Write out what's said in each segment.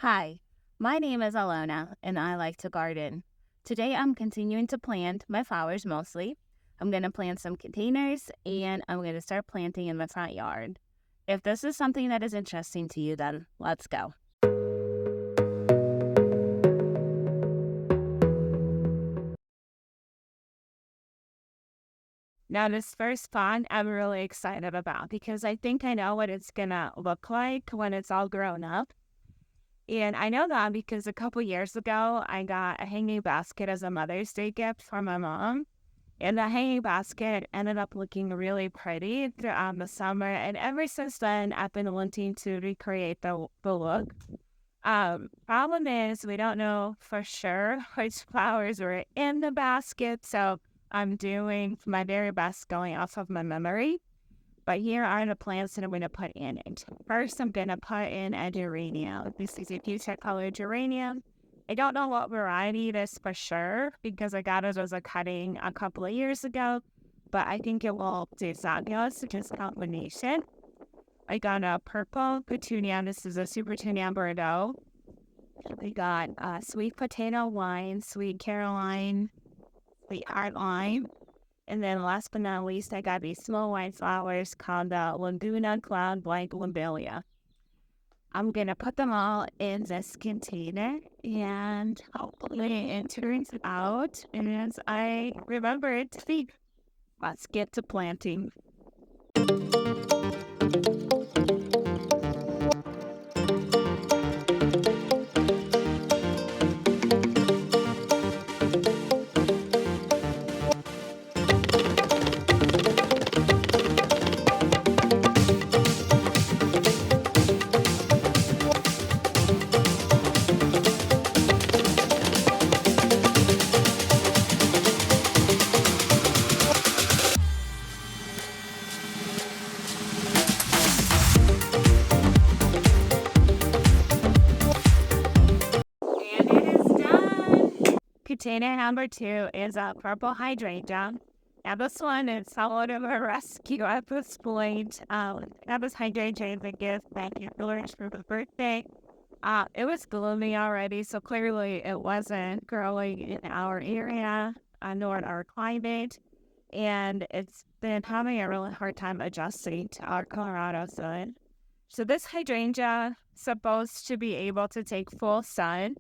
Hi, my name is Alona and I like to garden. Today I'm continuing to plant my flowers mostly. I'm going to plant some containers and I'm going to start planting in the front yard. If this is something that is interesting to you, then let's go. Now, this first pond I'm really excited about because I think I know what it's going to look like when it's all grown up. And I know that because a couple years ago, I got a hanging basket as a Mother's Day gift from my mom. And the hanging basket ended up looking really pretty throughout the summer. And ever since then, I've been wanting to recreate the look. Problem is, we don't know for sure which flowers were in the basket. So I'm doing my very best going off of my memory. But here are the plants that I'm going to put in it. First, I'm going to put in a geranium. This is a fuchsia colored geranium. I don't know what variety it is for sure because I got it as a cutting a couple of years ago, but I think it will do fabulous, just combination. I got a purple petunia. This is a super petunia Bordeaux. We got sweet potato wine, sweet Caroline, sweet heart lime. And then last but not least, I got these small white flowers called the Laguna Cloud White Lobelia. I'm going to put them all in this container and hopefully it turns out as I remember it to be. Let's get to planting. And it is done. Container number 2 is a purple hydrangea. Now this one is somewhat of a rescue at this point. Now this hydrangea is a gift that you learned for the birthday. It was gloomy already, so clearly it wasn't growing in our area, nor in our climate. And it's been having a really hard time adjusting to our Colorado sun. So this hydrangea is supposed to be able to take full sun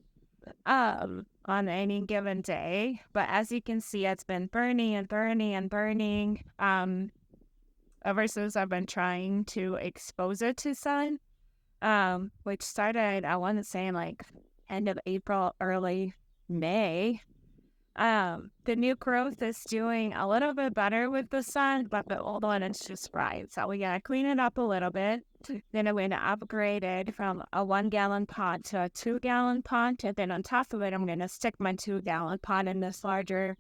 on any given day, but as you can see, it's been burning and burning and burning ever since I've been trying to expose it to sun, which started, I want to say, like end of April, early May. The new growth is doing a little bit better with the sun, but the old one is just right. So we gotta clean it up a little bit. Then I'm going to upgrade it from a 1-gallon pot to a 2-gallon pot. And then on top of it, I'm going to stick my 2-gallon pot in this larger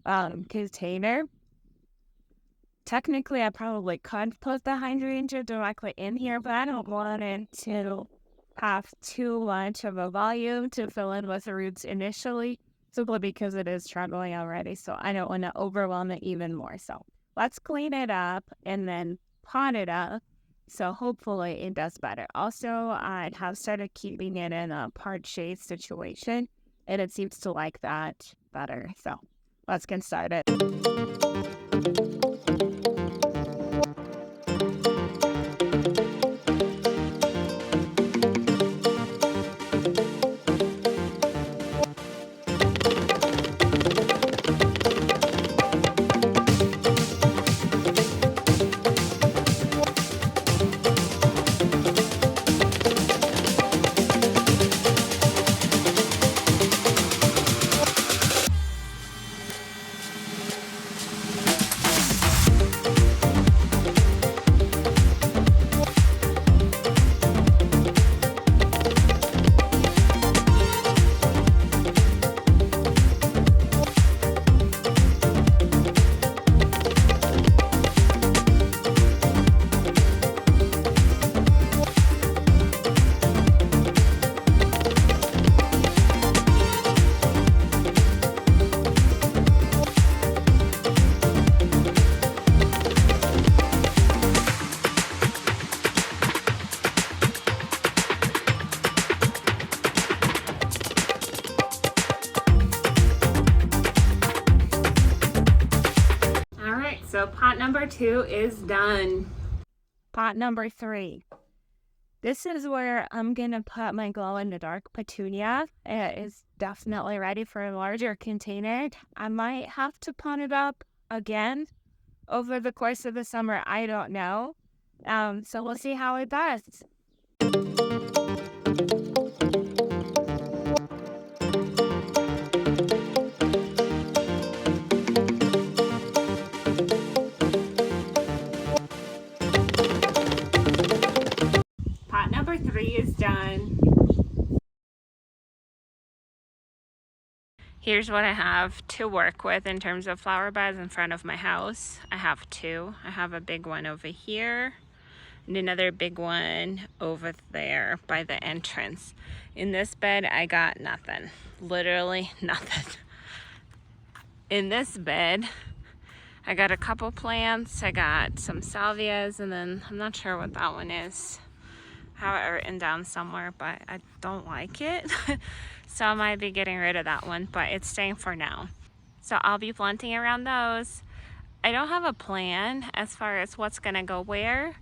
container. Technically, I probably could put the hydrangea directly in here, but I don't want it to have too much of a volume to fill in with the roots initially, simply because it is struggling already. So I don't want to overwhelm it even more. So let's clean it up and then pot it up. So hopefully it does better. Also, I have started keeping it in a part shade situation, and it seems to like that better. So let's get started. so pot number 2 is done. Pot number 3. This is where I'm gonna put my glow-in-the-dark petunia. It is definitely ready for a larger container. I might have to pot it up again over the course of the summer. I don't know. So we'll see how it does. Pot number 3 is done. Here's what I have to work with in terms of flower beds in front of my house. I have 2. I have a big one over here and another big one over there by the entrance. In this bed, I got nothing. Literally nothing. In this bed, I got a couple plants. I got some salvias, and then I'm not sure what that one is. I have it written down somewhere, but I don't like it. So I might be getting rid of that one, but it's staying for now. So I'll be planting around those. I don't have a plan as far as what's gonna go where.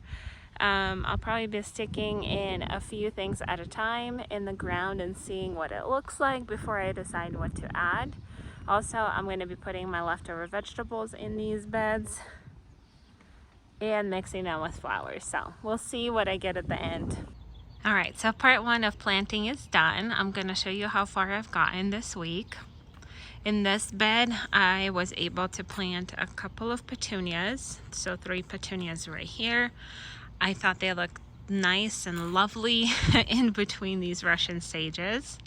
I'll probably be sticking in a few things at a time in the ground and seeing what it looks like before I decide what to add. Also, I'm going to be putting my leftover vegetables in these beds and mixing them with flowers. So we'll see what I get at the end. All right, so part 1 of planting is done. I'm going to show you how far I've gotten this week. In this bed, I was able to plant a couple of petunias. So 3 petunias right here. I thought they looked nice and lovely in between these Russian sages.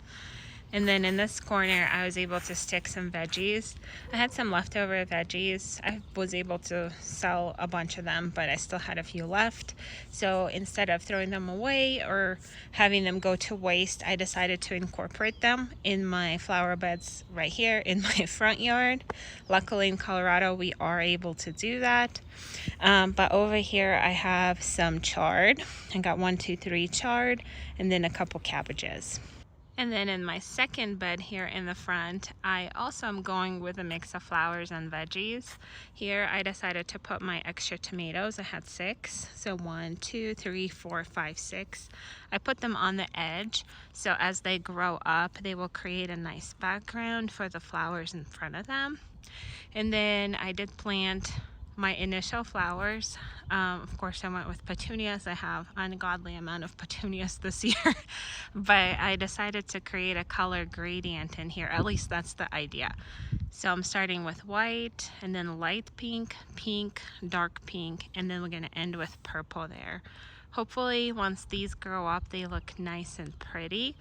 And then in this corner, I was able to stick some veggies. I had some leftover veggies. I was able to sell a bunch of them, but I still had a few left. So instead of throwing them away or having them go to waste, I decided to incorporate them in my flower beds right here in my front yard. Luckily in Colorado, we are able to do that. But over here, I have some chard. I got 1, 2, 3 chard, and then a couple cabbages. And then in my second bed here in the front, I also am going with a mix of flowers and veggies. Here I decided to put my extra tomatoes. I had 6. So 1, 2, 3, 4, 5, 6. I put them on the edge. So as they grow up, they will create a nice background for the flowers in front of them. And then I did plant my initial flowers. Of course, I went with petunias. I have an ungodly amount of petunias this year, but I decided to create a color gradient in here. At least that's the idea. So I'm starting with white and then light pink, pink, dark pink, and then we're gonna end with purple there. Hopefully, once these grow up, they look nice and pretty.